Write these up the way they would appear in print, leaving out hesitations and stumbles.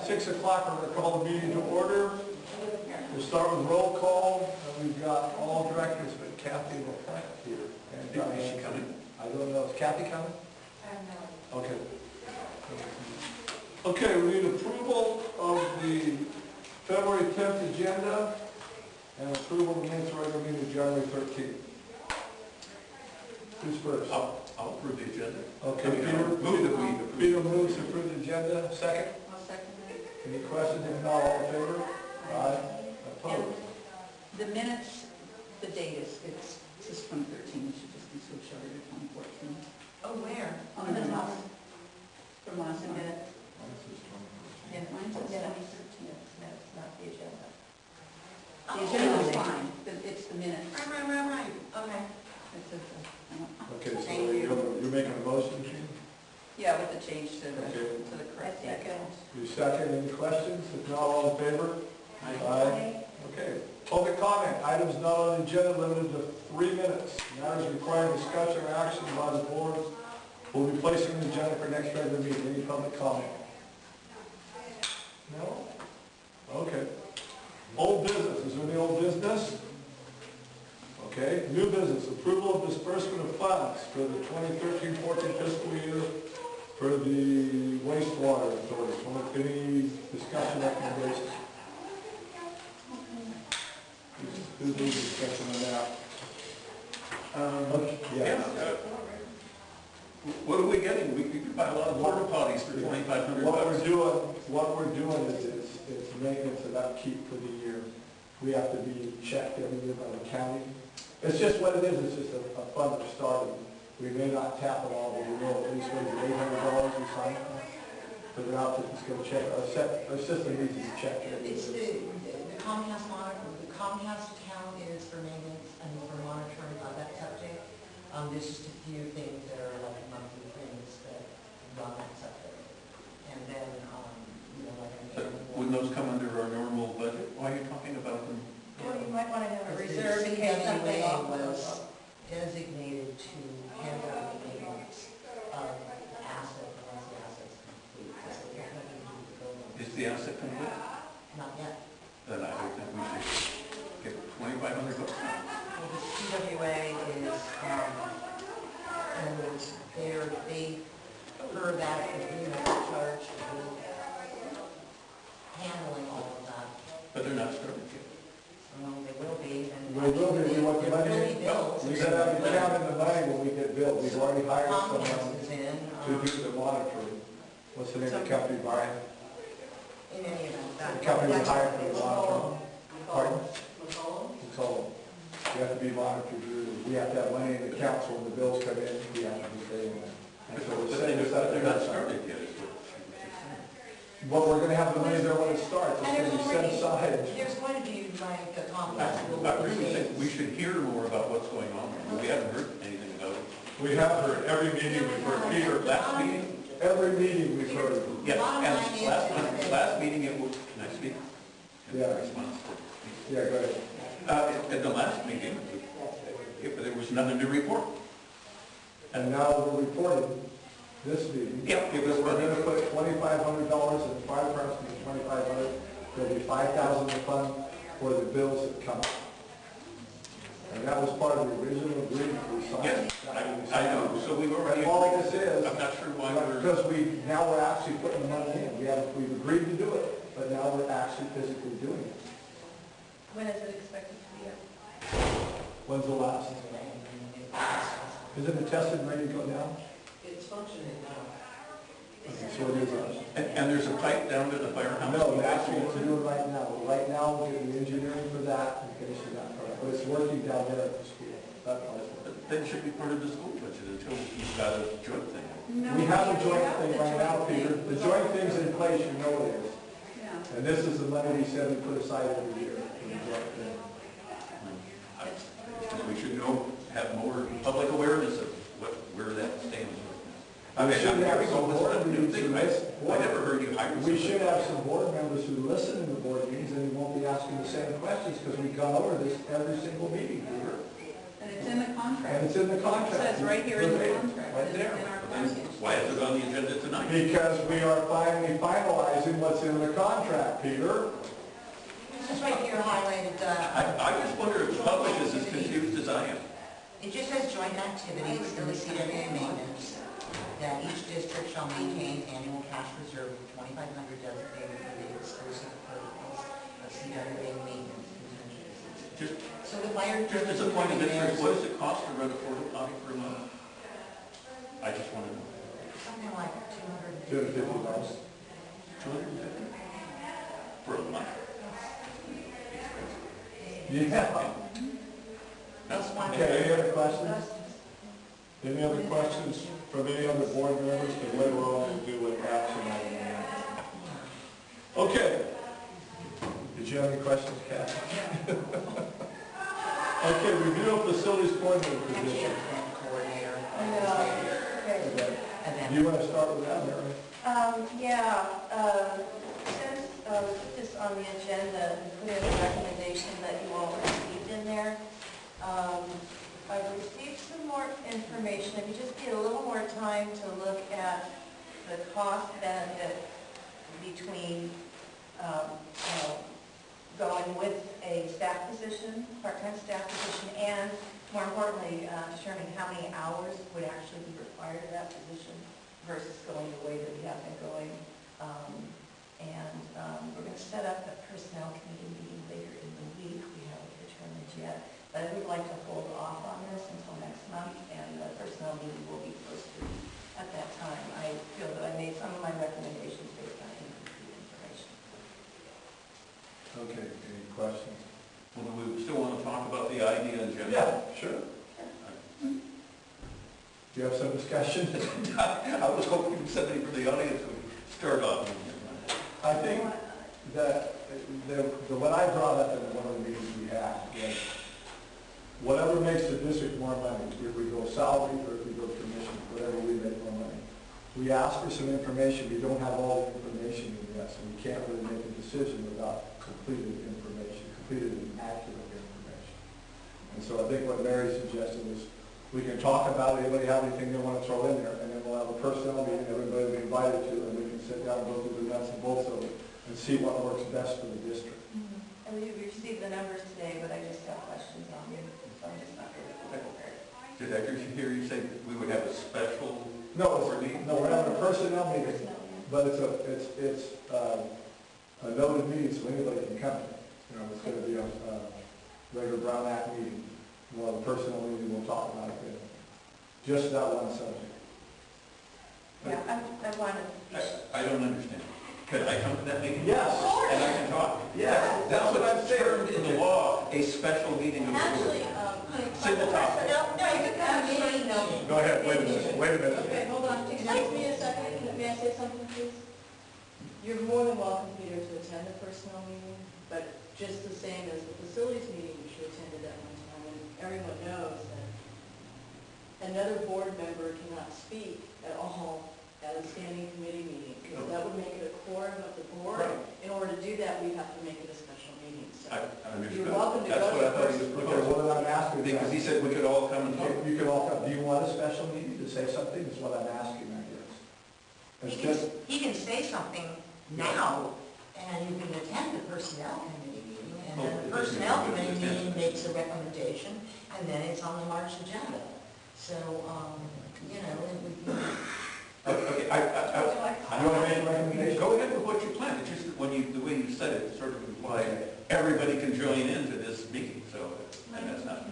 6 o'clock, we're going to call the meeting to order. We'll start with roll call. We've got all directors, but Kathy LaPlante here. And Is she coming? I don't know. Is Kathy coming? No. Okay. Okay, we need approval of the February 10th agenda and approval of the minutes of regular meeting of January 13th. Who's first? I'll approve the agenda. Okay, Peter moves to approve the agenda. Second? I'll second it. Any questions? If not, all in favor? Aye. Opposed? The minutes, the date is, it's 2013, it should just be switched over to 2014. Oh, where? On the top. From last minute. Yeah, mine says 2013. No, it's not the agenda. The agenda is fine, it's the minutes. Right. Okay. Okay, so you're making a motion, Gene? Yeah, with the change to the, Okay. to the correct date. You second, any questions? If not, all in favor? Aye. Okay. Public comment, items not on the agenda limited to 3 minutes. Matters requiring discussion or action by the board will be placed on the agenda for next regular meeting. Any public comment? No? Okay. Old business, is there any old business? Okay, new business, approval of disbursement of funds for the 2013-14 fiscal year for the wastewater authority. Any discussion recommendations? Who's the discussion on that? Yeah. What are we getting? We could buy a lot of porta potties for $2,500. What we're doing is it's maintenance and upkeep for the year. We have to be checked every year by the county. It's just what it is. It's just a fund for starting. We may not tap it all, but we know at least $800 we sign for the outfit that's going to check. Our system needs to check it. It's the Comcast monitor. The Comcast account is for maintenance and for monitoring of that subject. There's just a few things that are like monthly things that run that subject. And then, like an Wouldn't those come under our normal budget? Why are you talking about them? Well, you might want to have a reserve in case something was designated to handle the maintenance of the asset once the asset's complete. So there's nothing to do with the building. Is the asset complete? Not yet. Then I would think we should get $2,500. Well, the CWA is, and they, per that agreement, charge for handling all of that. But they're not started yet. They will be, and We will be. We want the there money. will be bills. We got to count in the money when we get billed. We've already hired someone Comcast is in. to do the monitoring. What's the name of the company, Brian? In any event, The company we hired for the monitoring. Pardon? McCollum? So we have to be monitored. We have to have money in the account, so when the bills come in, we have to be paying them. And so we're setting this up. They're not started yet, is what she was saying. But we're going to have the money there when it starts. It's And going to be set aside. there's going to be like a complex. I really think we should hear more about what's going on. We haven't heard anything about it. We have heard every meeting we've heard. Peter, Last meeting? every meeting we've heard. Yes, and last meeting it was, can I speak? Yeah. Response. Yeah, go ahead. At the last meeting, there was nothing to report. And now we're reporting this meeting. Yep, it was. We're going to put $2,500 in the fire department, $2,500. There'll be $5,000 in the fund for the bills that come. And that was part of the original agreement we signed. Yes, I know. So we've already. And all this is. I'm not sure why we're. Because now we're actually putting the money in. We've agreed to do it, but now we're actually physically doing it. When is it expected to be up? When's the last? Isn't it tested and ready to go down? It's functioning now. Okay, so it is. And there's a pipe down to the firehouse? No, actually, we're doing right now. Right now, we're getting the engineering for that and finishing that part. But it's working down there at the school. That part is working. That should be part of the school budget until you've got a joint thing. We have a joint thing right now, Peter. The joint thing's in place, you know it is. Yeah. And this is the money we said we put aside every year for the joint thing. We should have more public awareness of where that stands. We should have some board meetings who listen. I never heard you hire. We should have some board members who listen in the board meetings, and we won't be asking the same questions, because we've gone over this every single meeting, Peter. And it's in the contract. And it's in the It contract. says right here in the Verbatim. contract, Right in there. our Then package. why is it on the agenda tonight? Because we are finally finalizing what's in the contract, Peter. This is right here highlighted, I just wonder if the public is as confused as I am. it just says joint activities in the CWA maintenance, that each district shall maintain annual cash reserve of 2,500 designated for the exclusive purpose of CWA maintenance contingencies. Just, So the fire. just as a point of interest, what does it cost to run a porta potty for a month? I just want to know. Something like $250. $250. 250 for a month? Yeah. That's one. Okay, any other questions? Any other questions from any other board members? Because later on we'll do an action item on that. Okay. Did you have any questions, Kathy? Okay, review of facilities coordinator Actually, position. event coordinator. Okay. Event. Do you want to start with that, Mary? Since we put this on the agenda and put in a recommendation that you all received in there, I've received some more information. If you just need a little more time to look at the cost benefit between, going with a staff position, part-time staff position, and more importantly, determining how many hours would actually be required of that position versus going the way that we have been going. We're going to set up a personnel committee meeting later in the week. We haven't determined yet, but I would like to hold off on this until next month, and the personnel meeting will be posted at that time. I feel that I made some of my recommendations based on incomplete information. Okay, any questions? Well, do we still want to talk about the idea in general? Yeah, sure. Do you have some discussion? I was hoping somebody from the audience would start off. I think that what I brought up in one of the meetings we had was whatever makes the district more money, if we go salary or if we go commission, whatever we make more money. We asked for some information, we don't have all the information yet, so we can't really make a decision without completed information, completed and accurate information. And so I think what Mary suggested was we can talk about it, anybody have anything they want to throw in there, and then we'll have a personnel meeting, everybody will be invited to, and we can sit down and go through the nuts and bolts of it and see what works best for the district. And we received the numbers today, but I just have questions on them, so I'm just not really prepared. Did I hear you say that we would have a special No, board meeting? no, we're having a personnel meeting, Personnel meeting. but it's a noted meeting, so anybody can come. You know, it's going to be a regular Brown Act meeting. We'll have a personnel meeting, we'll talk about it then. Just that one subject. Yeah, I wanted. I don't understand. Could I come to that meeting? Yes. And I can talk? Yes, That's what I'm termed in the law, a special meeting of the Actually, board. Single topic. no, you can come to any meeting. Go ahead, wait a minute. Okay, hold on, excuse me a second, may I say something, please? You're more than welcome, Peter, to attend the personnel meeting, but just the same as the facilities meeting, you should attend it at one time, and everyone knows that another board member cannot speak at all at a standing committee meeting, because that would make it a quorum of the board. Right. In order to do that, we have to make it a special meeting, so. I understood. You're welcome to That's go what I to thought he was Okay, proposing. what I'm asking. Because he said we could all come and talk. You can all come. Do you want a special meeting to say something? Is what I'm asking, I guess. It's just, He can say something now, and you can attend the personnel committee meeting, and then the personnel committee meeting makes a recommendation, and then it's on the March agenda. So, you know, it would be. Okay, you want to make a recommendation? Go ahead with what you planned. It's just that when you, the way you said it, sort of implied everybody can join into this meeting, so, and that's not.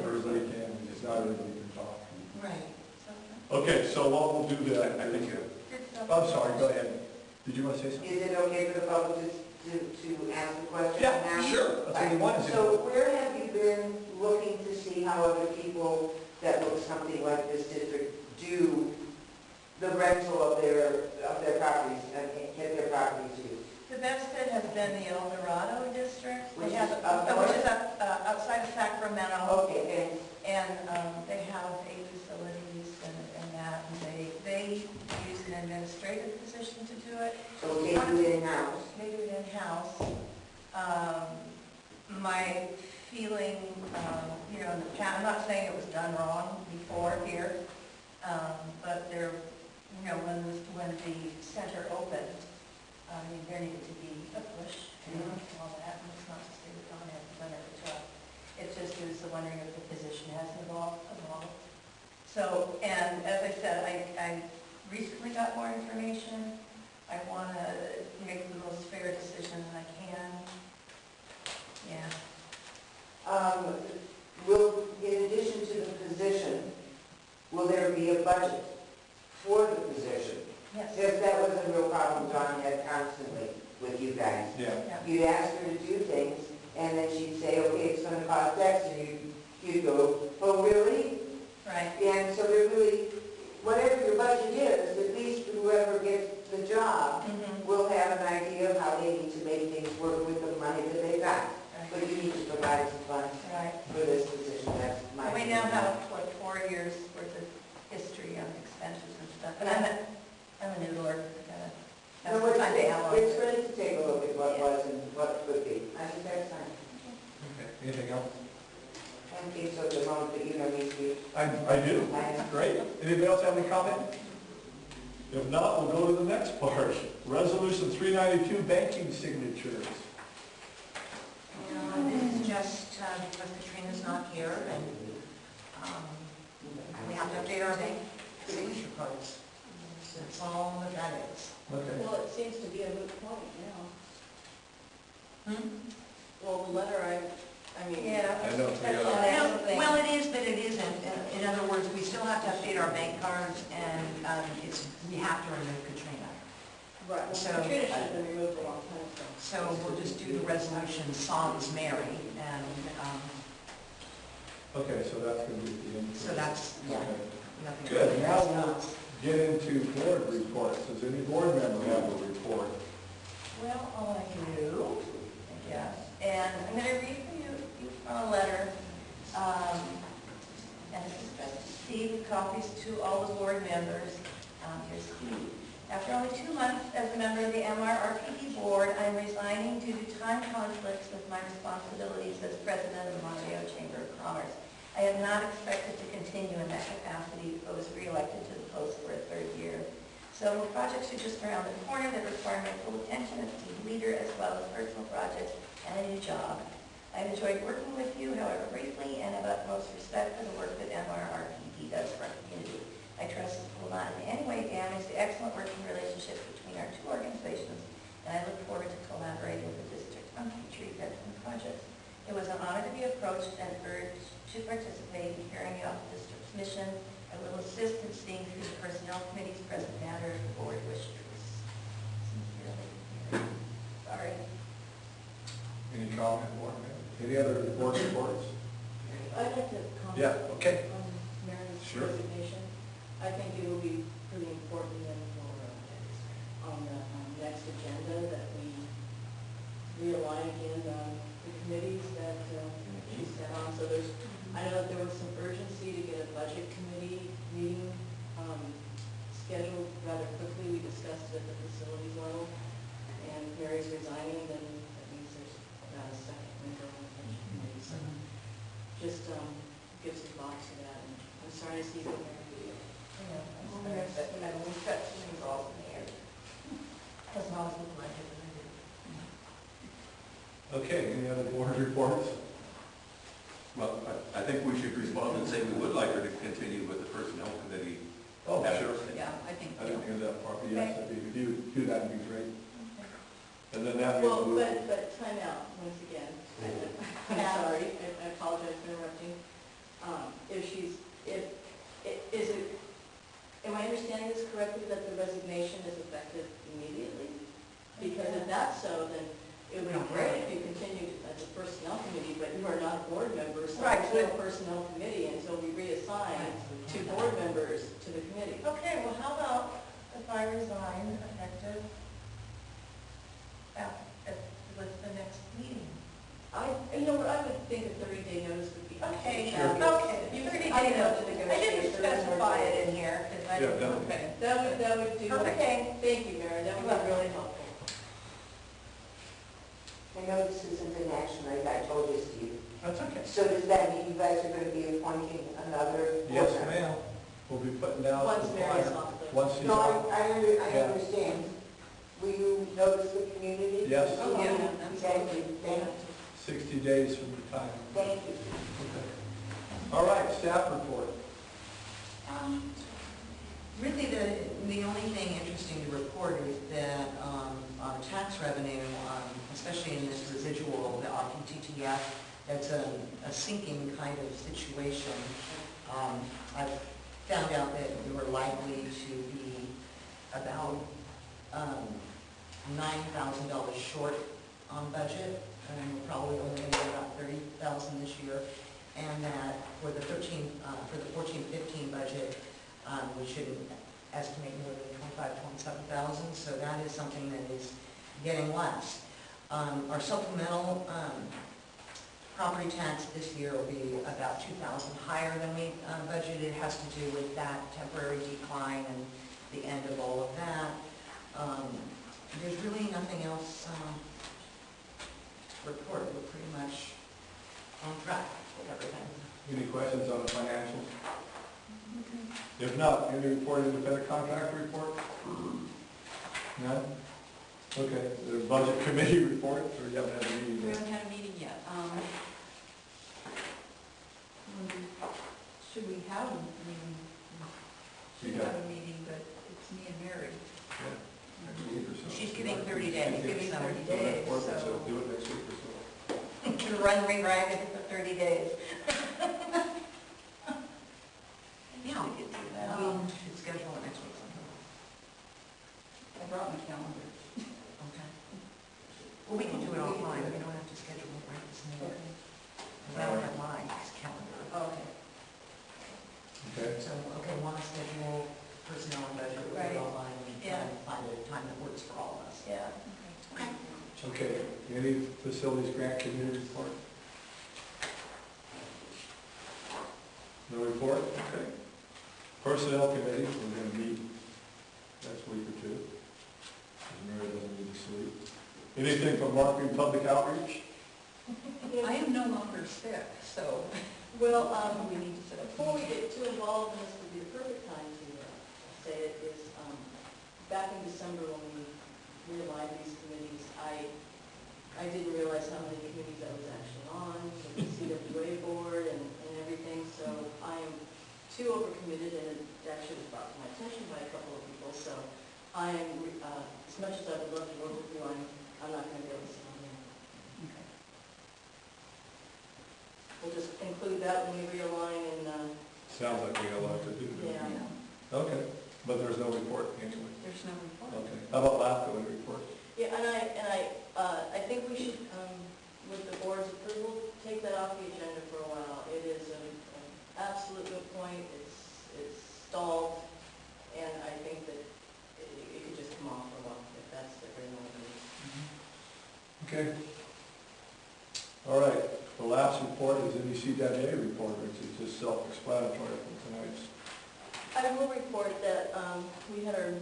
Everybody can, just not everybody can talk. Right. Okay, so what we'll do then, I think you. I'm sorry, go ahead. Did you want to say something? Is it okay for the public to ask the question Yeah, now? sure. That's what we want to do. So where have you been looking to see how other people that look something like this district do the rental of their properties and get their properties used? The best fit has been the El Dorado district, Which which is is up north? outside of Sacramento, Okay, and they have 8 facilities and that, and they use an administrative position to do it. so they do it in-house? They do it in-house. My feeling, procedure on the town, I'm not saying it was done wrong before here, but there, you know, when the center opened, I mean, there needed to be a push and all that, and it's not to say that Dawn hasn't done a good job. It just was wondering if the position has evolved. So, and as I said, I recently got more information. I want to make the most fair decision that I can. Yeah. Will, in addition to the position, will there be a budget for the position? Yes. Because that was a real problem Dawn had constantly with you guys. Yeah. You'd ask her to do things, and then she'd say, okay, it's going to cost X, and you'd go, oh, really? Right. And so there really, whatever your budget is, at least whoever gets the job will have an idea of how they need to make things work with the money that they got. Right. But you need to provide some funds Right. for this position, that's my. We now have, what, 4 years worth of history on expenses and stuff. And I'm a noodler. I No, gotta, that's the time to it's ready to take a look at what was and what could be. I think that's fine. Okay, anything else? I don't think so at the moment, but you know me, Steve. I do. Great. Anybody else have any comment? If not, we'll go to the next part. Resolution 392, banking signatures. This is just because Katrina's not here, and we have to update our bank signature cards. So that's all that that is. Okay. Well, it seems to be a moot point now. Well, the letter, I mean. Yeah. I know. Well, it is, but it isn't. In other words, we still have to update our bank cards, and we have to remove Katrina. Right, well, So- Katrina should have been removed a long time ago. So we'll just do the resolution sans Mary, and Okay, so that's going to be the end. so that's, yeah, Okay. nothing. Good. Now we'll get into board reports. Does any board member have a report? Well, I do, I guess. And I'm going to read for you a letter. And this is addressed to Steve, copies to all the board members. Here's Steve. After only 2 months as a member of the MRRPD board, I am resigning due to time conflicts with my responsibilities as president of the Monterey Chamber of Commerce. I had not expected to continue in that capacity, but was reelected to the post for a 3rd year. Several projects are just around the corner that require my full attention as team leader, as well as personal projects and a new job. I have enjoyed working with you, however briefly, and have utmost respect for the work that MRRPD does for our community. I trust this will not in any way damage the excellent working relationship between our 2 organizations, and I look forward to collaborating with the district on future events and projects. It was an honor to be approached and urged to participate in carrying out the district's mission. I will assist in seeing through the personnel committee's present matters. The board wishes. Sincerely, Mary. Sorry. Any comment, board member? Any other board reports? I'd like to comment. Yeah, okay. On Mary's Sure. resignation. I think it will be pretty important then for, on the next agenda that we realign again the committees that she sat on. So I know that there was some urgency to get a budget committee meeting scheduled rather quickly. We discussed it at the facilities level. And Mary's resigning, then that means there's not a second window on the budget committee. So just give some thought to that. And I'm sorry to see that Mary. We've got too many balls in the air. Doesn't always look like it, but I do. Okay, any other board reports? Well, I think we should respond and say we would like her to continue with the personnel committee. Oh, sure. Yeah, I think. I didn't hear that part, but yes, if you do that, would be great. And then that means Well, we'll... but time out, once again. I'm sorry, I apologize for interrupting. Am I understanding this correctly, that the resignation is effective immediately? Because if that's so, then it would be great if you continued as a personnel committee, but you are not a board member, so Right. there's no personnel committee until we reassign 2 board members to the committee. Okay, well, how about if I resign effective with the next meeting? I would think a 30-day notice would be. Okay, Sure. okay. You 30 I days. know to I negotiate. didn't specify it in here, because I Yeah, didn't, definitely. okay. That would do. Okay. Thank you, Mary, that would be really helpful. I know this isn't an action, like I told you, Steve, That's okay. So does that mean you guys are gonna be appointing another? Yes, board member? ma'am. We'll be putting down. Once the Mary's flyer. off the- Once she's No, off. I Yeah. understand. Will you notice the community? Yes. Oh, yeah, Thank you, thank you, 60 days from the time. thank you. Okay. All right, staff report. Really, the only thing interesting to report is that on tax revenue, especially in this residual, the RPTTF, that's a sinking kind of situation. I found out that we were likely to be about $9,000 short on budget, and we're probably only going to get about $30,000 this year, and that for the 14-15 budget, we should estimate more than 27,000, so that is something that is getting less. Our supplemental property tax this year will be about 2,000 higher than we budgeted. It has to do with that temporary decline and the end of all of that. There's really nothing else to report. We're pretty much on track with everything. Any questions on the financials? If not, any report, independent contractor report? None? Okay, the budget committee report, or you haven't had a meeting We yet? haven't had a meeting yet. Should we have a meeting? Should You got- have a meeting, but it's me and Mary. Yeah, next week or so. She's giving 30 days. She's giving 30 So days, next work, so. do it next week or so. To run me ragged for 30 days. Yeah, We could do that. we should schedule it next week sometime. I brought my calendar. Okay. Well, we can do it offline. We don't have to schedule it right this minute. I don't have my calendar. Okay. Okay, So, okay, want to schedule personnel and budget, we'll do Right. it online and try Yeah. and find a time that works for all of us. Yeah. Okay. okay, any facilities grant committee report? No report, okay. Personnel committee, we're gonna meet next week or two. Mary doesn't need to sleep. Anything from marketing public outreach? I am no longer sick, so Well, we need to set up. before we get too involved, and this would be the perfect time to say it, is back in December when we realigned these committees, I didn't realize how many committees I was actually on, with the CWA board and everything, so I am too overcommitted, and it actually was brought to my attention by a couple of people, so I am, as much as I would love to work with you, I'm not going to be able to sit on there. Okay. We'll just include that when we realign and, Sounds like we got a lot to do. yeah. Okay, but there's no report anyway. There's no report. Okay, how about LAFCO, any report? Yeah, and I think we should, with the board's approval, take that off the agenda for a while. It is an absolute good point, it's stalled, and I think that it could just come off for a while, if that's the very moment it is. Okay. All right, the last report is NECWA report, which is just self-explanatory from tonight's. I will report that we had our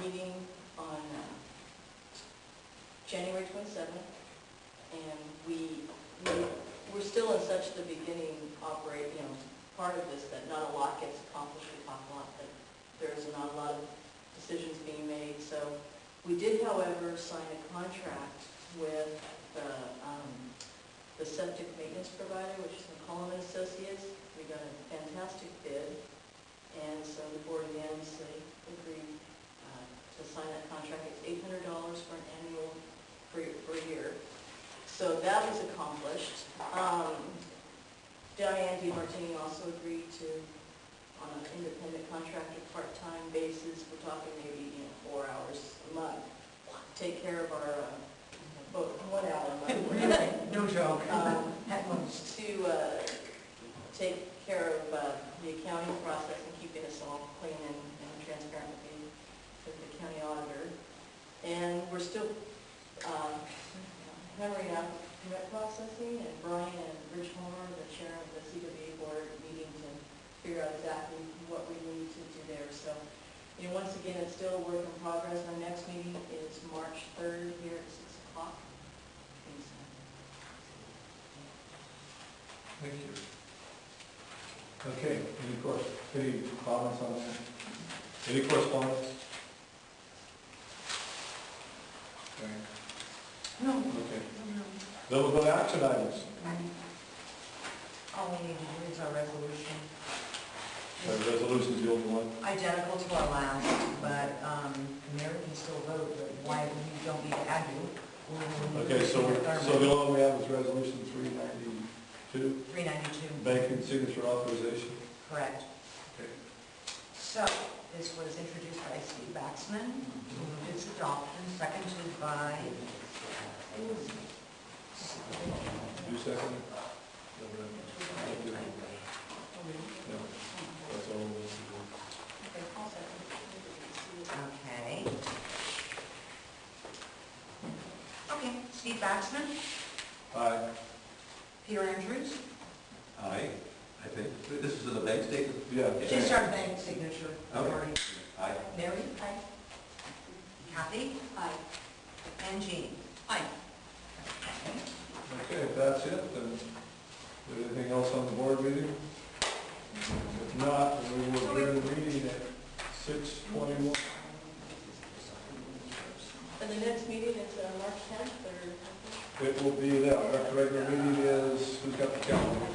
meeting on January 27th, and we're still in such the beginning part of this that not a lot gets accomplished. We talk a lot, but there's not a lot of decisions being made. So we did, however, sign a contract with the septic maintenance provider, which is McCollum and Associates. We got a fantastic bid. And so the board unanimously agreed to sign that contract. It's $800 for an annual, for a year. So that was accomplished. Diane DiMartini also agreed to, on an independent contractor, part-time basis, we're talking maybe 4 hours a month, take care of our, 1 hour a month. No joke. To take care of the accounting process and keeping us all clean and transparent with the county auditor. And we're still hammering out permit processing, and Brian and Rich Homer, the chair of the CWA board, meeting to figure out exactly what we need to do there. So, once again, it's still a work in progress. Our next meeting is March 3rd here at 6 o'clock. Thank you. Okay, any comments on that? Any correspondence? Okay. No. Okay. Then we'll go to action items. All we need to do is our resolution. The resolution's the only one. Identical to our last, but Mary can still vote, but why we don't need to add you? Okay, so the only one we have is resolution 392, 392, banking signature authorization. correct. Okay. So, this was introduced by Steve Baxman, moved its adoption, seconded by, You second it? No, that's all. okay. Okay, Steve Baxman, Aye. Peter Andrews, Aye, I think. This is the bank statement? Yeah. just our bank signature Okay. authority. Aye. Mary? Aye. Kathy? Aye. And Jean? Aye. Okay, if that's it, then anything else on the board meeting? If not, then we will adjourn the meeting at 6:21. And the next meeting is March 10th, or? It will be that, our regular meeting is, who's got the calendar?